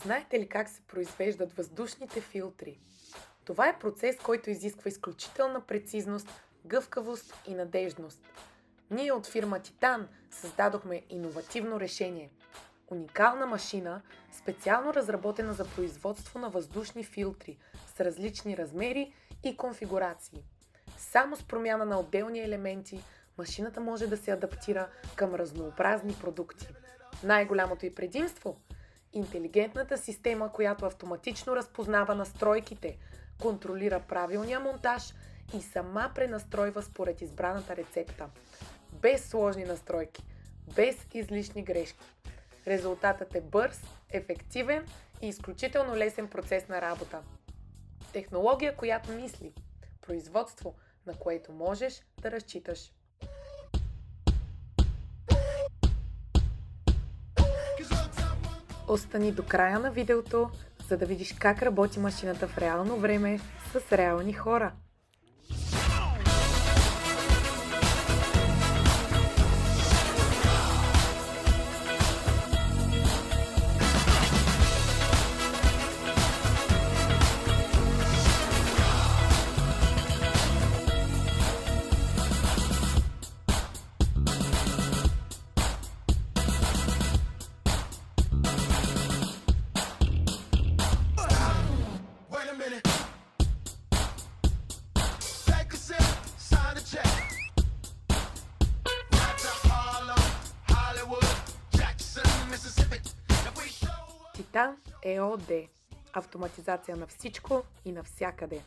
Знаете ли как се произвеждат въздушните филтри? Това е процес, който изисква изключителна прецизност, гъвкавост и надежност. Ние от фирма Титан създадохме иновативно решение. Уникална машина, специално разработена за производство на въздушни филтри с различни размери и конфигурации. Само с промяна на отделни елементи, машината може да се адаптира към разнообразни продукти. Най-голямото й предимство – интелигентната система, която автоматично разпознава настройките, контролира правилния монтаж и сама пренастройва според избраната рецепта. Без сложни настройки, без излишни грешки. Резултатът е бърз, ефективен и изключително лесен процес на работа. Технология, която мисли. Производство, на което можеш да разчиташ. Остани до края на видеото, за да видиш как работи машината в реално време с реални хора. Титан ЕОД. Автоматизация на всичко и навсякъде.